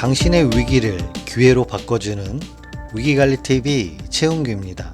당신의 위기를 기회로 바꿔주는 위기관리TV 최은규입니다.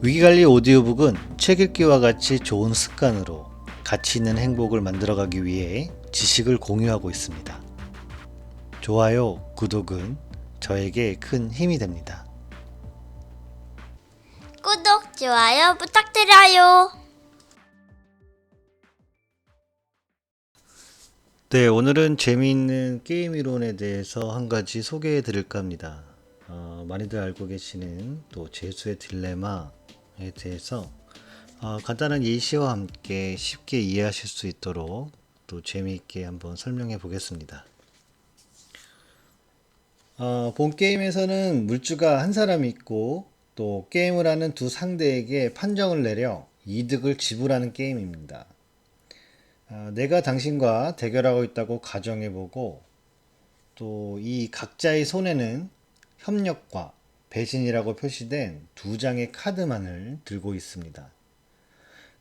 위기관리 오디오북은 책 읽기와 같이 좋은 습관으로 가치 있는 행복을 만들어가기 위해 지식을 공유하고 있습니다. 좋아요, 구독은 저에게 큰 힘이 됩니다. 구독, 좋아요 부탁드려요. 네, 오늘은 재미있는 게임 이론에 대해서 한 가지 소개해 드릴까 합니다. 많이들 알고 계시는 또 재수의 딜레마에 대해서 간단한 예시와 함께 쉽게 이해하실 수 있도록 또 재미있게 한번 설명해 보겠습니다. 본 게임에서는 물주가 한 사람 있고 또 게임을 하는 두 상대에게 판정을 내려 이득을 지불하는 게임입니다. 내가 당신과 대결하고 있다고 가정해보고 또 이 각자의 손에는 협력과 배신이라고 표시된 두 장의 카드만을 들고 있습니다.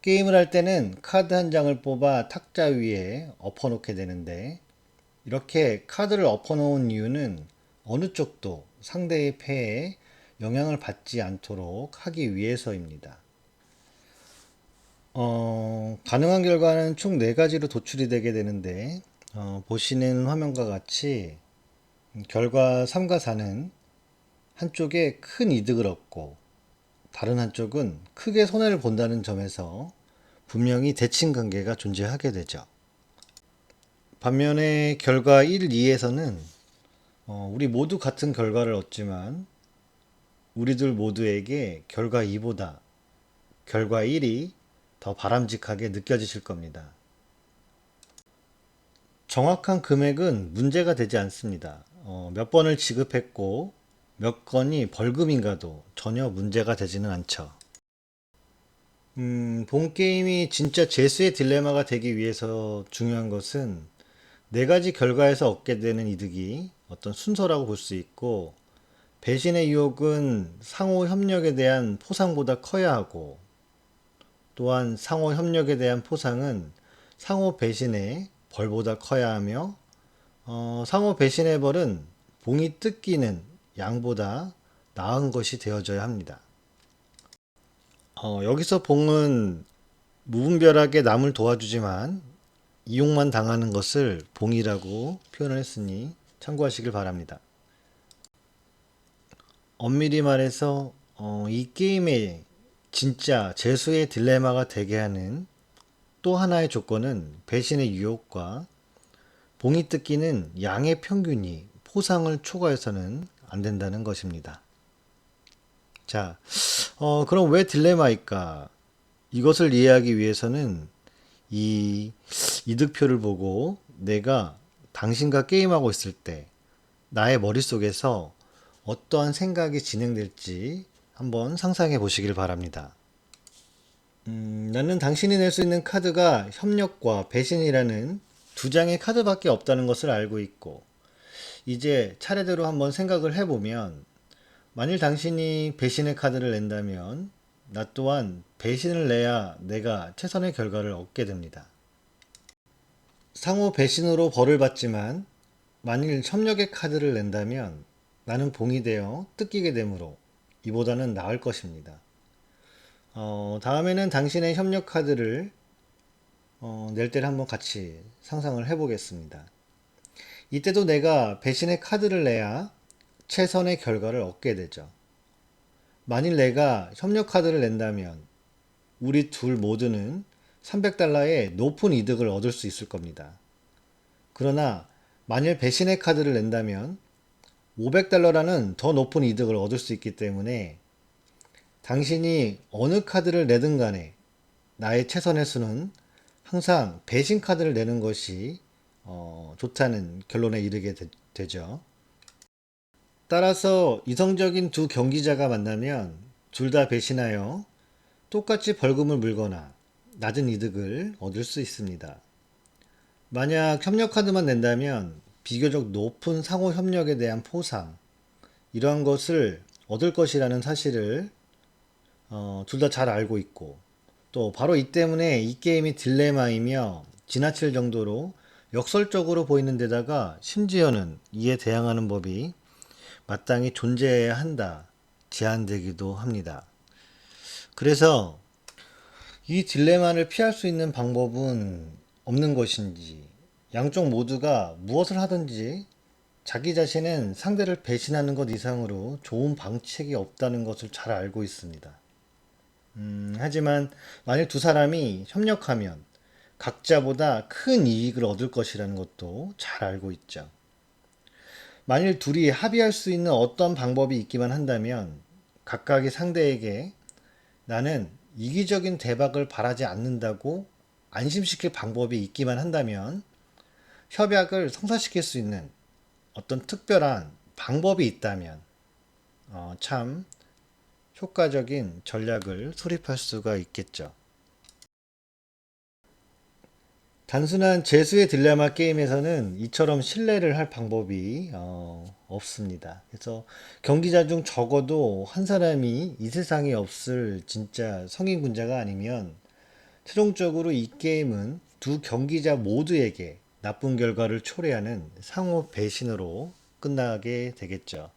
게임을 할 때는 카드 한 장을 뽑아 탁자 위에 엎어놓게 되는데 이렇게 카드를 엎어놓은 이유는 어느 쪽도 상대의 패에 영향을 받지 않도록 하기 위해서입니다. 가능한 결과는 총 4가지로 도출이 되게 되는데 보시는 화면과 같이 결과 3과 4는 한쪽에 큰 이득을 얻고 다른 한쪽은 크게 손해를 본다는 점에서 분명히 대칭 관계가 존재하게 되죠. 반면에 결과 1, 2에서는 우리 모두 같은 결과를 얻지만 우리들 모두에게 결과 2보다 결과 1이 더 바람직하게 느껴지실 겁니다. 정확한 금액은 문제가 되지 않습니다. 몇 번을 지급했고 몇 건이 벌금인가도 전혀 문제가 되지는 않죠. 본 게임이 진짜 재수의 딜레마가 되기 위해서 중요한 것은 4가지 결과에서 얻게 되는 이득이 어떤 순서라고 볼 수 있고 배신의 유혹은 상호 협력에 대한 포상보다 커야 하고 또한 상호 협력에 대한 포상은 상호 배신의 벌보다 커야 하며 상호 배신의 벌은 봉이 뜯기는 양보다 나은 것이 되어져야 합니다. 여기서 봉은 무분별하게 남을 도와주지만 이용만 당하는 것을 봉이라고 표현을 했으니 참고하시길 바랍니다. 엄밀히 말해서 이 게임의 진짜 재수의 딜레마가 되게 하는 또 하나의 조건은 배신의 유혹과 봉이 뜯기는 양의 평균이 포상을 초과해서는 안 된다는 것입니다. 자, 그럼 왜 딜레마일까? 이것을 이해하기 위해서는 이 이득표를 보고 내가 당신과 게임하고 있을 때 나의 머릿속에서 어떠한 생각이 진행될지 한번 상상해 보시길 바랍니다. 나는 당신이 낼 수 있는 카드가 협력과 배신이라는 2장의 카드밖에 없다는 것을 알고 있고 이제 차례대로 한번 생각을 해보면 만일 당신이 배신의 카드를 낸다면 나 또한 배신을 내야 내가 최선의 결과를 얻게 됩니다. 상호 배신으로 벌을 받지만 만일 협력의 카드를 낸다면 나는 봉이 되어 뜯기게 되므로 이보다는 나을 것입니다. 다음에는 당신의 협력 카드를 낼 때를 한번 같이 상상을 해보겠습니다. 이때도 내가 배신의 카드를 내야 최선의 결과를 얻게 되죠. 만일 내가 협력 카드를 낸다면 우리 둘 모두는 $300의 높은 이득을 얻을 수 있을 겁니다. 그러나 만일 배신의 카드를 낸다면 $500라는 더 높은 이득을 얻을 수 있기 때문에 당신이 어느 카드를 내든 간에 나의 최선의 수는 항상 배신 카드를 내는 것이 좋다는 결론에 이르게 되죠. 따라서 이성적인 두 경기자가 만나면 둘 다 배신하여 똑같이 벌금을 물거나 낮은 이득을 얻을 수 있습니다. 만약 협력 카드만 낸다면 비교적 높은 상호 협력에 대한 포상, 이러한 것을 얻을 것이라는 사실을 둘 다 잘 알고 있고 또 바로 이 때문에 이 게임이 딜레마이며 지나칠 정도로 역설적으로 보이는 데다가 심지어는 이에 대항하는 법이 마땅히 존재해야 한다 제안되기도 합니다. 그래서 이 딜레마를 피할 수 있는 방법은 없는 것인지, 양쪽 모두가 무엇을 하든지 자기 자신은 상대를 배신하는 것 이상으로 좋은 방책이 없다는 것을 잘 알고 있습니다. 하지만 만일 두 사람이 협력하면 각자보다 큰 이익을 얻을 것이라는 것도 잘 알고 있죠. 만일 둘이 합의할 수 있는 어떤 방법이 있기만 한다면 각각의 상대에게 나는 이기적인 대박을 바라지 않는다고 안심시킬 방법이 있기만 한다면 협약을 성사시킬 수 있는 어떤 특별한 방법이 있다면 참 효과적인 전략을 수립할 수가 있겠죠. 단순한 재수의 딜레마 게임에서는 이처럼 신뢰를 할 방법이 없습니다. 그래서 경기자 중 적어도 한 사람이 이 세상에 없을 진짜 성인군자가 아니면 최종적으로 이 게임은 두 경기자 모두에게 나쁜 결과를 초래하는 상호 배신으로 끝나게 되겠죠.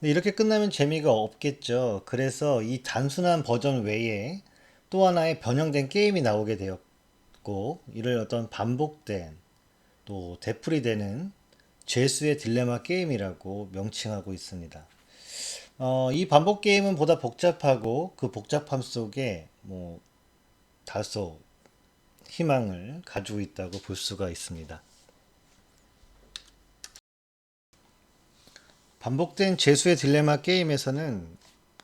근데 이렇게 끝나면 재미가 없겠죠. 그래서 이 단순한 버전 외에 또 하나의 변형된 게임이 나오게 되었고, 이를 어떤 반복된 또 되풀이되는 죄수의 딜레마 게임이라고 명칭하고 있습니다. 이 반복 게임은 보다 복잡하고 그 복잡함 속에 다소 희망을 가지고 있다고 볼 수가 있습니다. 반복된 재수의 딜레마 게임에서는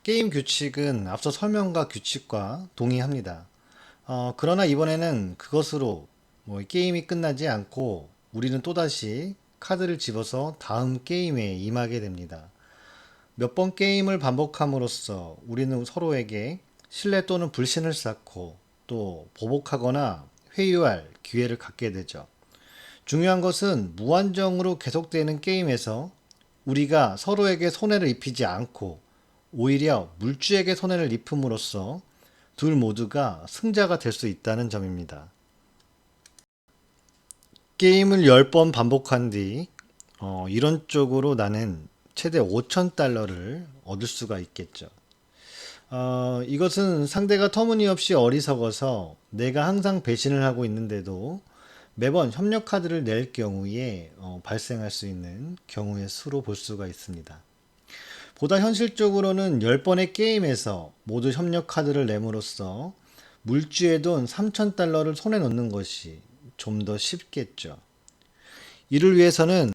게임 규칙은 앞서 설명과 규칙과 동의합니다. 그러나 이번에는 그것으로 게임이 끝나지 않고 우리는 또다시 카드를 집어서 다음 게임에 임하게 됩니다. 몇 번 게임을 반복함으로써 우리는 서로에게 신뢰 또는 불신을 쌓고 또 보복하거나 회유할 기회를 갖게 되죠. 중요한 것은 무한정으로 계속되는 게임에서 우리가 서로에게 손해를 입히지 않고 오히려 물주에게 손해를 입힘으로써 둘 모두가 승자가 될 수 있다는 점입니다. 게임을 10번 반복한 뒤 이론적으로 나는 최대 5,000달러를 얻을 수가 있겠죠. 이것은 상대가 터무니없이 어리석어서 내가 항상 배신을 하고 있는데도 매번 협력 카드를 낼 경우에 발생할 수 있는 경우의 수로 볼 수가 있습니다. 보다 현실적으로는 10번의 게임에서 모두 협력 카드를 내므로써 물주의 돈 3,000달러를 손에 넣는 것이 좀 더 쉽겠죠. 이를 위해서는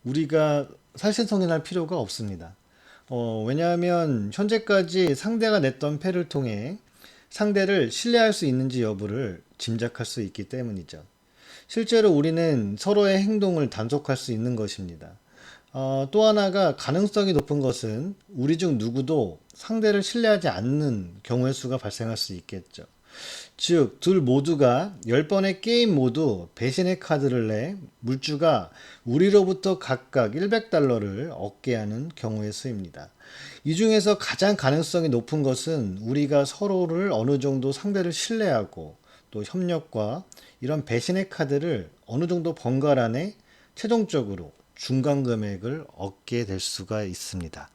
우리가 살신성인할 필요가 없습니다. 왜냐하면 현재까지 상대가 냈던 패를 통해 상대를 신뢰할 수 있는지 여부를 짐작할 수 있기 때문이죠. 실제로 우리는 서로의 행동을 단속할 수 있는 것입니다. 또 하나가 가능성이 높은 것은 우리 중 누구도 상대를 신뢰하지 않는 경우의 수가 발생할 수 있겠죠. 즉, 둘 모두가 10번의 게임 모두 배신의 카드를 내 물주가 우리로부터 각각 100달러를 얻게 하는 경우의 수입니다. 이 중에서 가장 가능성이 높은 것은 우리가 서로를 어느 정도 상대를 신뢰하고 또 협력과 이런 배신의 카드를 어느 정도 번갈아내 최종적으로 중간 금액을 얻게 될 수가 있습니다.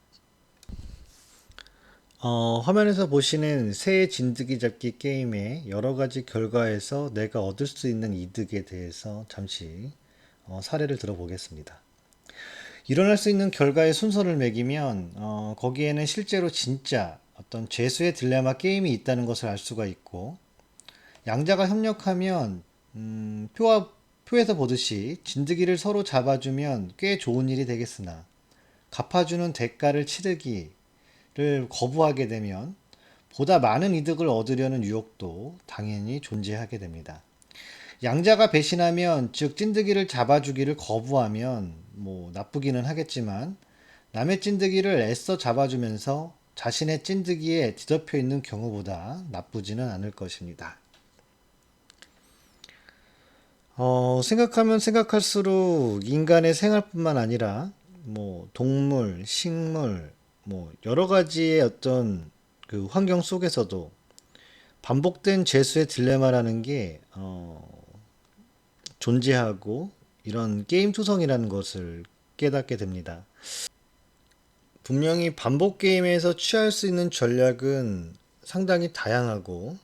화면에서 보시는 새 진드기 잡기 게임의 여러 가지 결과에서 내가 얻을 수 있는 이득에 대해서 잠시 사례를 들어보겠습니다. 일어날 수 있는 결과의 순서를 매기면 거기에는 실제로 진짜 어떤 죄수의 딜레마 게임이 있다는 것을 알 수가 있고, 양자가 협력하면 표에서 보듯이 진드기를 서로 잡아주면 꽤 좋은 일이 되겠으나 갚아주는 대가를 치르기를 거부하게 되면 보다 많은 이득을 얻으려는 유혹도 당연히 존재하게 됩니다. 양자가 배신하면, 즉 찐득이를 잡아주기를 거부하면 나쁘기는 하겠지만 남의 찐득이를 애써 잡아주면서 자신의 찐득이에 뒤덮여 있는 경우보다 나쁘지는 않을 것입니다. 생각하면 생각할수록 인간의 생활뿐만 아니라 동물, 식물, 여러 가지의 어떤 그 환경 속에서도 반복된 죄수의 딜레마라는 게 존재하고 이런 게임 투성이라는 것을 깨닫게 됩니다. 분명히 반복 게임에서 취할 수 있는 전략은 상당히 다양하고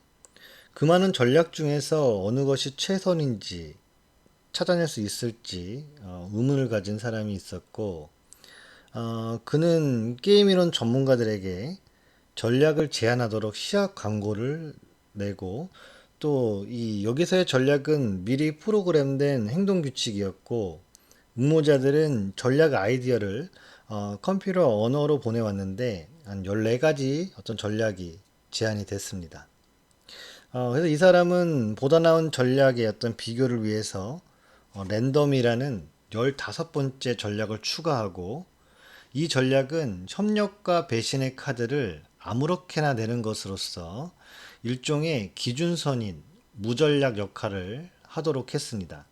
그 많은 전략 중에서 어느 것이 최선인지 찾아낼 수 있을지 의문을 가진 사람이 있었고 그는 게임 이론 전문가들에게 전략을 제안하도록 시약 광고를 내고 또 이 여기서의 전략은 미리 프로그램된 행동 규칙이었고 응모자들은 전략 아이디어를 컴퓨터 언어로 보내왔는데 한 14가지 어떤 전략이 제안이 됐습니다. 그래서 이 사람은 보다 나은 전략의 어떤 비교를 위해서 랜덤이라는 15번째 전략을 추가하고 이 전략은 협력과 배신의 카드를 아무렇게나 내는 것으로서 일종의 기준선인 무전략 역할을 하도록 했습니다.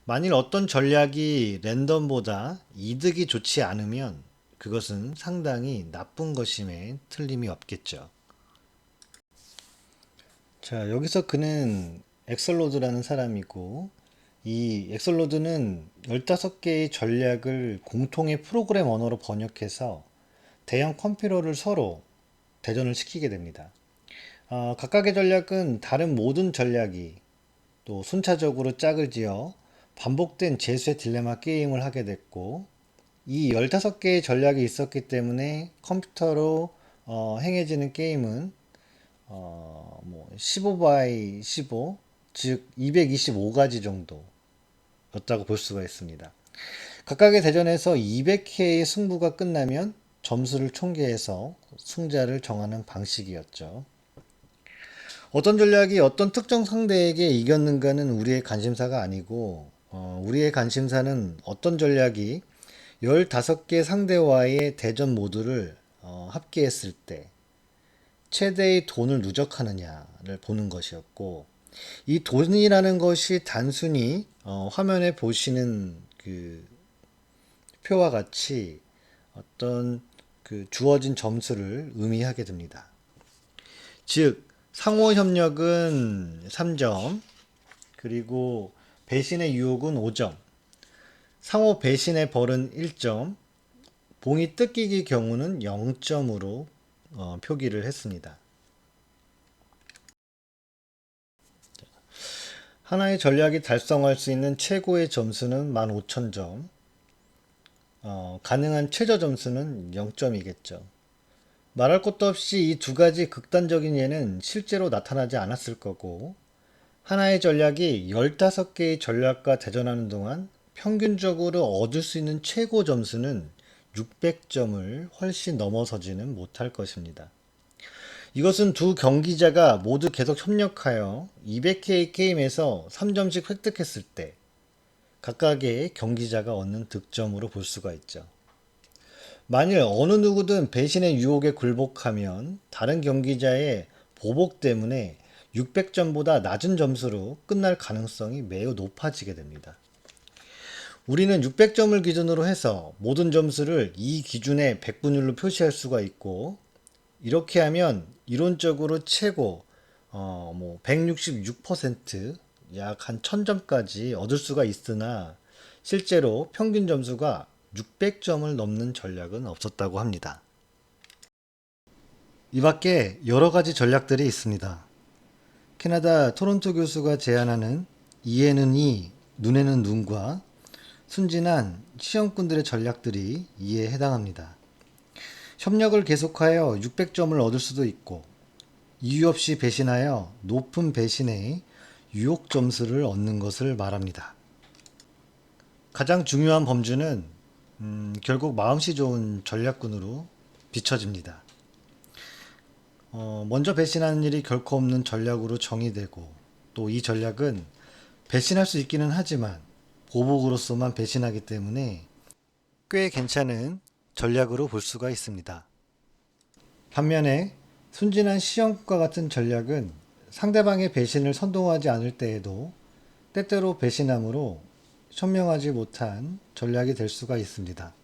만일 어떤 전략이 랜덤보다 이득이 좋지 않으면 그것은 상당히 나쁜 것임에 틀림이 없겠죠. 자, 여기서 그는 엑설로드라는 사람이고 이 엑설로드는 15개의 전략을 공통의 프로그램 언어로 번역해서 대형 컴퓨터를 서로 대전을 시키게 됩니다. 각각의 전략은 다른 모든 전략이 또 순차적으로 짝을 지어 반복된 재수의 딜레마 게임을 하게 됐고 이 15개의 전략이 있었기 때문에 컴퓨터로 행해지는 게임은 15 by 15, 즉 225가지 정도였다고 볼 수가 있습니다. 각각의 대전에서 200회의 승부가 끝나면 점수를 총계해서 승자를 정하는 방식이었죠. 어떤 전략이 어떤 특정 상대에게 이겼는가는 우리의 관심사가 아니고 우리의 관심사는 어떤 전략이 15개 상대와의 대전 모두를 합계했을 때 최대의 돈을 누적하느냐를 보는 것이었고 이 돈이라는 것이 단순히 화면에 보시는 그 표와 같이 어떤 그 주어진 점수를 의미하게 됩니다. 즉 상호 협력은 3점, 그리고 배신의 유혹은 5점, 상호 배신의 벌은 1점, 봉이 뜯기기 경우는 0점으로 표기를 했습니다. 하나의 전략이 달성할 수 있는 최고의 점수는 15,000점, 가능한 최저 점수는 0점이겠죠. 말할 것도 없이 이 두 가지 극단적인 예는 실제로 나타나지 않았을 거고, 하나의 전략이 15개의 전략과 대전하는 동안 평균적으로 얻을 수 있는 최고 점수는 600점을 훨씬 넘어서지는 못할 것입니다. 이것은 두 경기자가 모두 계속 협력하여 200회의 게임에서 3점씩 획득했을 때 각각의 경기자가 얻는 득점으로 볼 수가 있죠. 만일 어느 누구든 배신의 유혹에 굴복하면 다른 경기자의 보복 때문에 600점보다 낮은 점수로 끝날 가능성이 매우 높아지게 됩니다. 우리는 600점을 기준으로 해서 모든 점수를 이 기준의 백분율로 표시할 수가 있고 이렇게 하면 이론적으로 최고 166%, 약 한 1000점까지 얻을 수가 있으나 실제로 평균 점수가 600점을 넘는 전략은 없었다고 합니다. 이 밖에 여러 가지 전략들이 있습니다. 캐나다 토론토 교수가 제안하는 이에는 이, 눈에는 눈과 순진한 시험꾼들의 전략들이 이에 해당합니다. 협력을 계속하여 600점을 얻을 수도 있고 이유 없이 배신하여 높은 배신의 유혹 점수를 얻는 것을 말합니다. 가장 중요한 범주는 결국 마음씨 좋은 전략군으로 비춰집니다. 먼저 배신하는 일이 결코 없는 전략으로 정의되고 또 이 전략은 배신할 수 있기는 하지만 보복으로서만 배신하기 때문에 꽤 괜찮은 전략으로 볼 수가 있습니다. 반면에 순진한 시험과 같은 전략은 상대방의 배신을 선동하지 않을 때에도 때때로 배신함으로 현명하지 못한 전략이 될 수가 있습니다.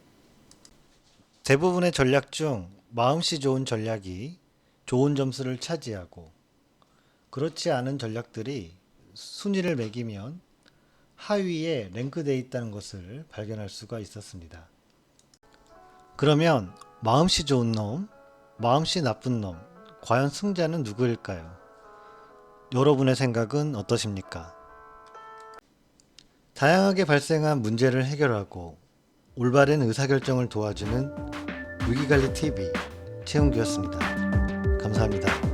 대부분의 전략 중 마음씨 좋은 전략이 좋은 점수를 차지하고 그렇지 않은 전략들이 순위를 매기면 하위에 랭크되어 있다는 것을 발견할 수가 있었습니다. 그러면 마음씨 좋은 놈, 마음씨 나쁜 놈, 과연 승자는 누구일까요? 여러분의 생각은 어떠십니까? 다양하게 발생한 문제를 해결하고 올바른 의사결정을 도와주는 위기관리TV 최은규였습니다. 감사합니다.